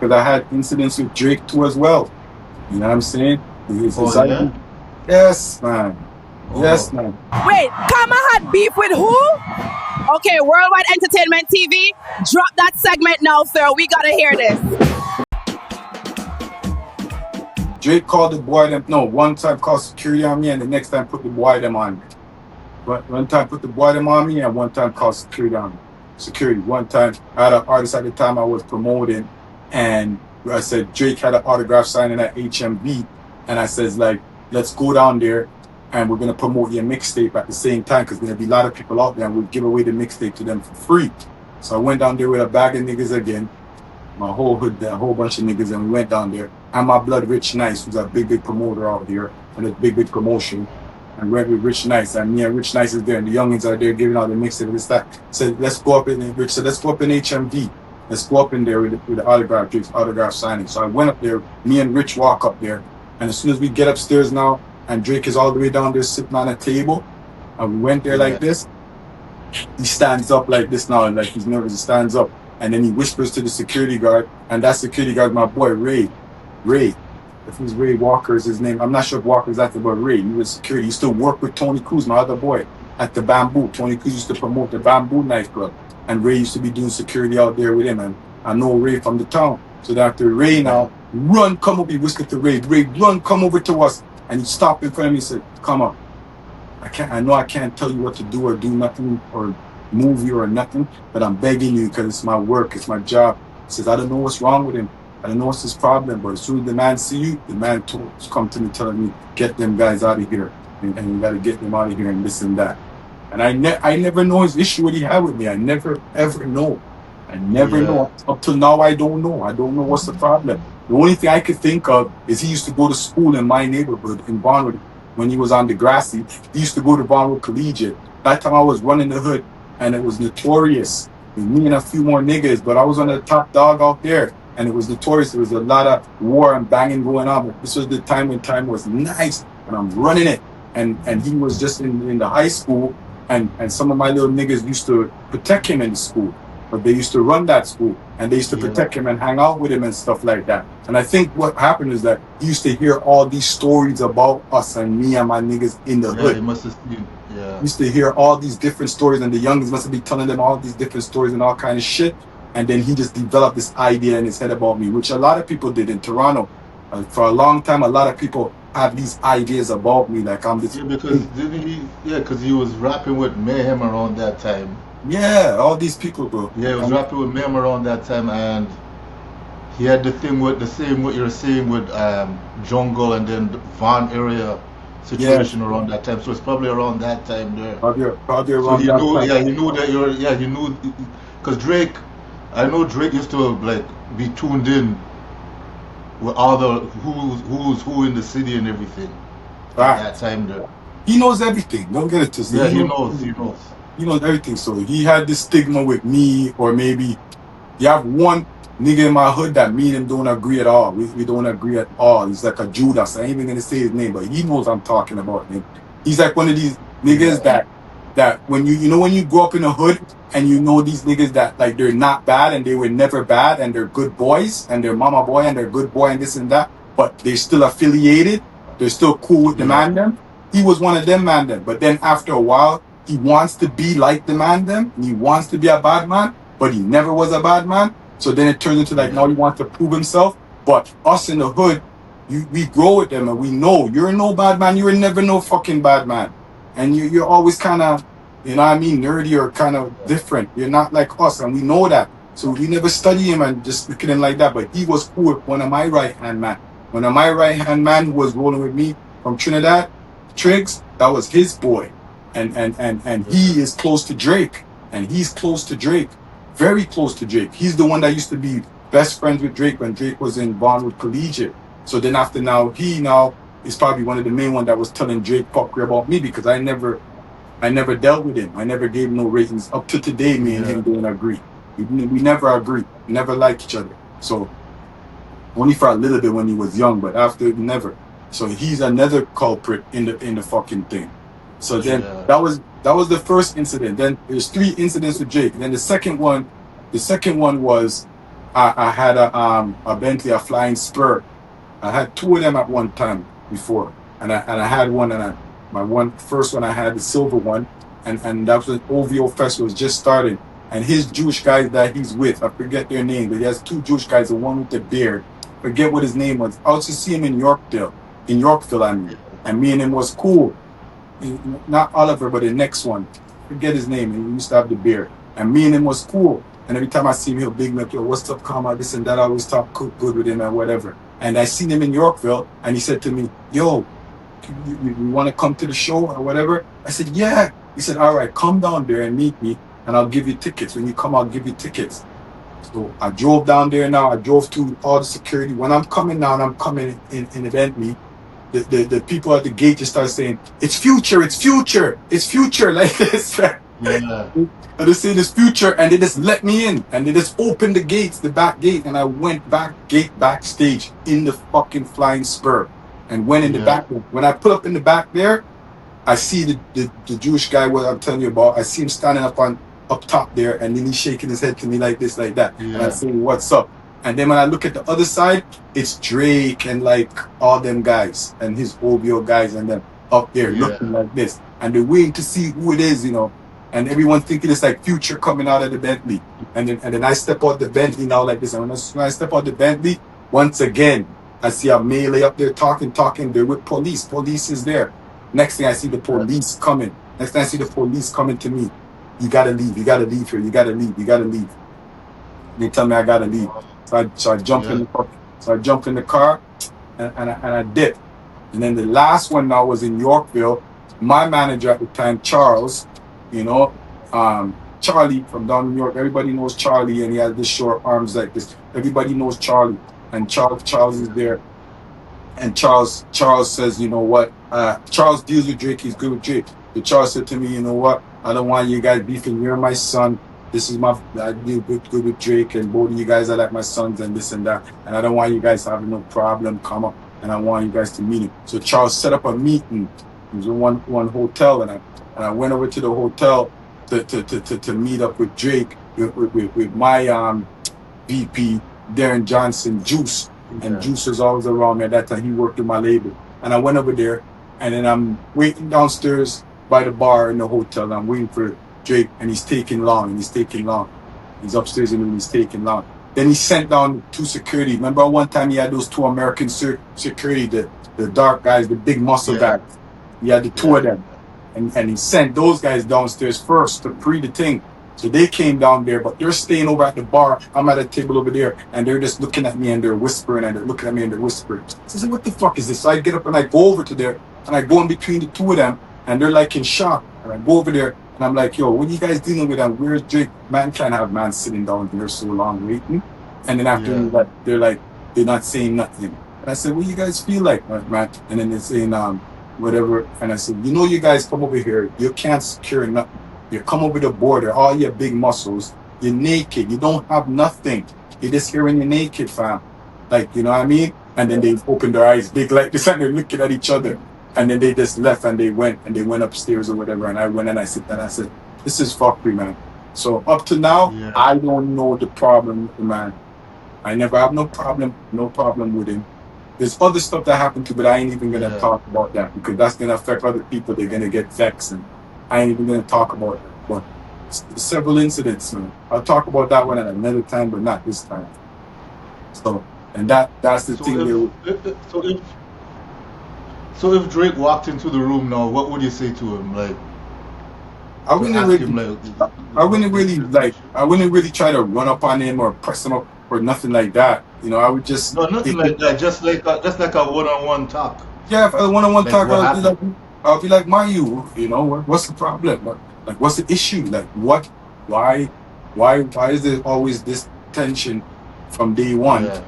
because I had incidents with Drake too as well. You know what I'm saying? Oh yeah. Yes, man. Yes, Oh. man. Wait, Kama had beef with who? Okay, Worldwide Entertainment TV, drop that segment now, sir. We gotta hear this. Drake called the boy them. No, one time called security on me, and the next time put the boy them on me. But one time put the boy them on me, and one time called security on me. Security. One time I had an artist at the time I was promoting, and I said Drake had an autograph signing at HMV, and I says like, let's go down there, and we're gonna promote your mixtape at the same time because there'll be a lot of people out there, and we'll give away the mixtape to them for free. So I went down there with a bag of niggas again, my whole hood, a whole bunch of niggas, and we went down there. And my blood, Rich Nice, who's a big promoter out here, and a big promotion. And went with Rich Nice, and me and Rich Nice is there, and the youngins are there giving out the mixtape and this that. Said, let's go up in Rich said, let's go up in HMV. Let's go up in there with the autograph, Drake's autograph signing. So I went up there, me and Rich walk up there, and as soon as we get upstairs now, and Drake is all the way down there sitting on a table, and we went there like this, he stands up like this now, and like he's nervous, he stands up. And then he whispers to the security guard, and that security guard, my boy, Ray. If it was Ray Walker is his name. I'm not sure if Walker's active, but Ray, he was security. He used to work with Tony Cruz, my other boy, at the Bamboo. Tony Cruz used to promote the Bamboo nightclub. And Ray used to be doing security out there with him. And I know Ray from the town. So after Ray now, run, come over, he whispered to Ray, run, come over to us. And he stopped in front of me and said, come up. I know I can't tell you what to do or do nothing or move you or nothing, but I'm begging you because it's my work, it's my job. He says, I don't know what's wrong with him. I don't know what's his problem, but as soon as the man see you, the man come to me telling me, get them guys out of here. And you got to get them out of here and this and that. And I never know his issue what he had with me. I never, ever know. I never know. Up till now, I don't know. I don't know what's the problem. The only thing I could think of is he used to go to school in my neighborhood in Barnwood when he was on Degrassi. He used to go to Barnwood Collegiate. That time I was running the hood, and it was notorious. With me and a few more niggas, but I was on the top dog out there, and it was notorious. There was a lot of war and banging going on. But this was the time when time was nice, and I'm running it. And he was just in the high school, and some of my little niggas used to protect him in school. But they used to run that school, and they used to protect him and hang out with him and stuff like that. And I think what happened is that he used to hear all these stories about us and me and my niggas in the hood. He must have seen. He used to hear all these different stories, and the youngins must be telling them all these different stories and all kind of shit. And then he just developed this idea in his head about me, which a lot of people did in Toronto. For a long time, a lot of people have these ideas about me, like I'm this. Yeah, because didn't he? Yeah, because he was rapping with Mayhem around that time. Yeah, all these people, bro. Yeah, he was rapping with Mayhem around that time, and he had the thing with the same what you're saying with Jungle and then the Van area situation around that time. So it's probably around that time there. Probably around so he that knew, time. yeah, he knew that you're, yeah, he knew, because Drake, I know Drake used to like be tuned in with all the who's who in the city and everything. Right. At that time there. He knows everything. Don't get it twisted. Yeah, he knows. He knows everything. So he had this stigma with me, or maybe you have one nigga in my hood that me and him don't agree at all. We don't agree at all. He's like a Judas. I ain't even gonna say his name, but he knows I'm talking about him. He's like one of these niggas that when you when you grow up in the hood and you know these niggas that like they're not bad and they were never bad and they're good boys and they're mama boy and they're good boy and this and that, but they're still affiliated. They're still cool with the man them. He was one of them man them. But then after a while, he wants to be like the man them. And he wants to be a bad man, but he never was a bad man. So then it turns into like now he wants to prove himself. But us in the hood, we grow with them and we know you're no bad man. You were never no fucking bad man. And you're always kind of, you know what I mean, nerdy or kind of different. You're not like us, and we know that. So we never study him and just look at him like that. But he was cool with one of my right-hand man. One of my right-hand man who was rolling with me from Trinidad, Triggs, that was his boy. And he is close to Drake. And he's close to Drake. Very close to Drake. He's the one that used to be best friends with Drake when Drake was in Barnwood Collegiate. So then after now, he now is probably one of the main ones that was telling Drake fuckery about me because I never dealt with him. I never gave him no ratings. Up to today, me and him don't agree. We never agree. We never like each other. So only for a little bit when he was young, but after never. So he's another culprit in the fucking thing. So then that was the first incident. Then there's 3 incidents with Jake. Then the second one was I had a Bentley, a Flying Spur. I had two of them at one time before, and I had one, my one first one I had the silver one, and that was when OVO Fest was just starting, and his Jewish guys that he's with, I forget their name, but he has two Jewish guys, the one with the beard, forget what his name was. I used to see him in Yorkville, I mean, and me and him was cool. Not Oliver, but the next one, forget his name. He used to have the beard, and me and him was cool. And every time I see him, he'll big me up, yo, what's up, Karma, this and that. I always talk good with him and whatever. And I seen him in Yorkville, and he said to me, yo, you want to come to the show or whatever? I said, yeah. He said, all right, come down there and meet me, and I'll give you tickets. When you come, I'll give you tickets. So I drove down there now. I drove to all the security. When I'm coming down, I'm coming in the Bentley. The people at the gate just start saying, it's future, like this. Yeah. And they say this future, and they just let me in, and they just opened the gates, the back gate, and I went backstage in the fucking Flying Spur, and went in the back. When I pull up in the back there, I see the Jewish guy, what I'm telling you about. I see him standing up top there, and then he's shaking his head to me like this, like that, and I say, what's up? And then when I look at the other side, it's Drake and like all them guys and his OVO guys, and then up there looking like this, and they're waiting to see who it is, and everyone thinking it's like Future coming out of the Bentley, and then I step out the Bentley now like this, and when I step out the Bentley, once again I see a melee up there talking. They're with police. Police is there. Next thing I see the police coming. Next thing I see the police coming to me. You gotta leave here. You gotta leave. They tell me I gotta leave. So I jump in the car. So I jump in the car and I dip. And then the last one now was in Yorkville. My manager at the time, Charles, Charlie from down in New York. Everybody knows Charlie, and he has this short arms like this. Everybody knows Charlie, and Charles is there. And Charles says, you know what? Charles deals with Drake. He's good with Drake. But Charles said to me, you know what? I don't want you guys beefing. You're my son. I deal good with Drake, and both of you guys are like my sons and this and that. And I don't want you guys having no problem come up, and I want you guys to meet him. So Charles set up a meeting. It was in one hotel, and I went over to the hotel to meet up with Drake with my VP Darren Johnson, Juice. And Juice was always around me at that time. He worked in my label. And I went over there, and then I'm waiting downstairs by the bar in the hotel. And I'm waiting for Drake, and he's taking long. He's upstairs and he's taking long. Then he sent down two security. Remember one time he had those two American security, the dark guys, the big muscle guys. He had the two of them. And he sent those guys downstairs first to pre the thing. So they came down there, but they're staying over at the bar. I'm at a table over there, and they're just looking at me, and they're whispering, and they're looking at me, and they're whispering. So I said, what the fuck is this? So I get up, and I go over to there, and I go in between the two of them, and they're like in shock. And I go over there, and I'm like, yo, what are you guys dealing with? And where's Drake? Man, can't have man sitting down there so long waiting. And then after they're not saying nothing. And I said, what do you guys feel like, man? And then they're saying, whatever. And I said, you guys come over here. You can't secure nothing. You come over the border, all your big muscles. You're naked. You don't have nothing. You're just here when you're naked, fam. Like, you know what I mean? And then they opened their eyes big like this, and they're looking at each other. And then they just left, and they went upstairs or whatever. And I went and I sit there and I said, this is fuckery, man. So up to now, I don't know the problem with the man. I never have no problem with him. There's other stuff that happened to, but I ain't even gonna talk about that, because that's gonna affect other people. They're gonna get vexed, and I ain't even gonna talk about it. But several incidents, man. I'll talk about that one at another time, but not this time. So, and that's the thing. So if Drake walked into the room now, what would you say to him? Like, I wouldn't really try to run up on him or press him up or nothing like that. I would just nothing like that. Just like a one-on-one talk. Yeah, if a one-on-one talk, I'll be like, Mayu, what's the problem? What's the issue? Like, what? Why is there always this tension from day one? Yeah.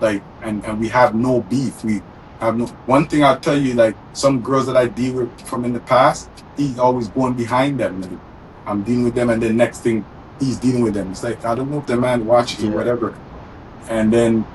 Like, and we have no beef. We have no. One thing I'll tell you, like, some girls that I deal with from in the past, he's always going behind them. Like, I'm dealing with them, and then next thing, he's dealing with them. It's like, I don't know if the man watches or whatever. And then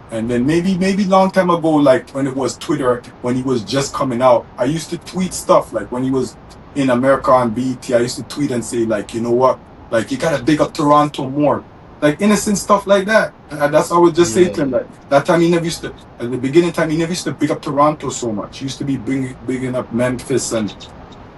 maybe long time ago, like when it was Twitter, when he was just coming out, I used to tweet stuff. Like when he was in America on BET, I used to tweet and say, like, you know what? Like, you gotta big up Toronto more. like innocent stuff like that. And that's what I would just say Yeah. to him. Like that time he never used to, at the beginning time he never used to big up Toronto so much. He used to be bigging up Memphis and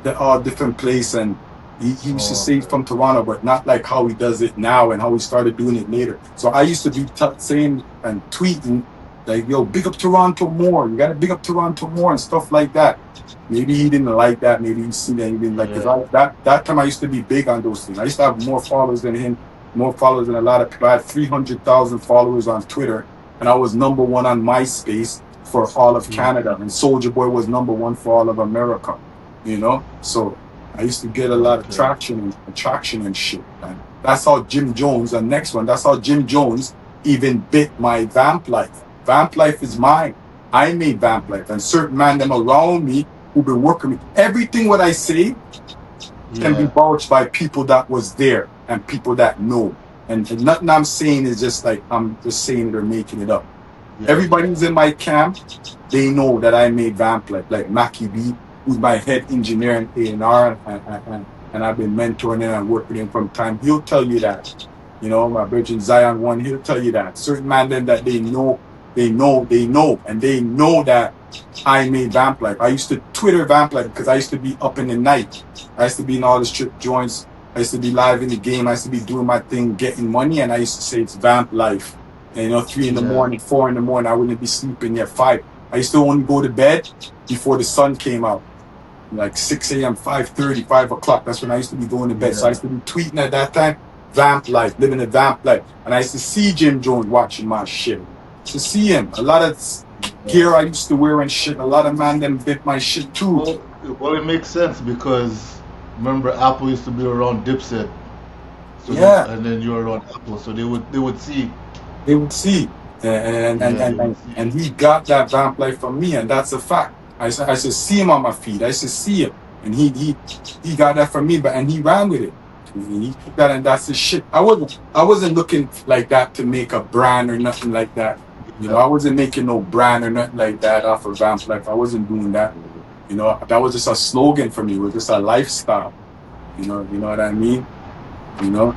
the all different place, and he used to say from Toronto, but not like how he does it now and how he started doing it later. So I used to be saying and tweeting like, yo, big up Toronto more. You gotta big up Toronto more and stuff like that. Maybe he didn't like that. Maybe he seen that he didn't like, because that time I used to be big on those things. I used to have more followers than him, more followers than a lot of people. I had 300,000 followers on Twitter, and I was number one on MySpace for all of Canada, and Soldier Boy was number one for all of America. You know, so I used to get a lot of traction and attraction and shit. And that's how Jim Jones, the next one, that's how Jim Jones even bit my Vamp Life. Vamp Life is mine. I made Vamp Life, and certain man them around me who been working with me. Everything what I say can be vouched by people that was there and people that know. And nothing I'm saying is just like I'm just saying it or making it up. Everybody's in my camp. They know that I made Vamp Life, like Mackie B, who's my head engineer in A&R, and I've been mentoring him and working with him from time. He'll tell you that. You know, my Virgin Zion one, he'll tell you that. Certain man then that they know, and they know that I made Vamp Life. I used to Twitter Vamp Life because I used to be up in the night. I used to be in all the strip joints. I used to be live in the game. I used to be doing my thing, getting money, and I used to say it's Vamp Life. And, you know, 3 in the morning, 4 in the morning, I wouldn't be sleeping yet. 5. I used to only go to bed before the sun came out. Like 6 a.m., 5:30, 5 o'clock. That's when I used to be going to bed. So I used to be tweeting at that time, Vamp Life, living a Vamp Life. And I used to see Jim Jones watching my shit. To see him. A lot of gear I used to wear and shit. A lot of man them bit my shit too. Well, it makes sense because remember Apple used to be around Dipset. So and then you were around Apple, so they would see. They would see. And he got that Vamp Life from me, and that's a fact. I should see him on my feed. I should see him, and he got that from me, and he ran with it. He took that, and that's his shit. I wasn't looking like that to make a brand or nothing like that. You know, I wasn't making no brand or nothing like that off of Vamp Life. I wasn't doing that. You know, that was just a slogan for me. It was just a lifestyle. You know what I mean? You know.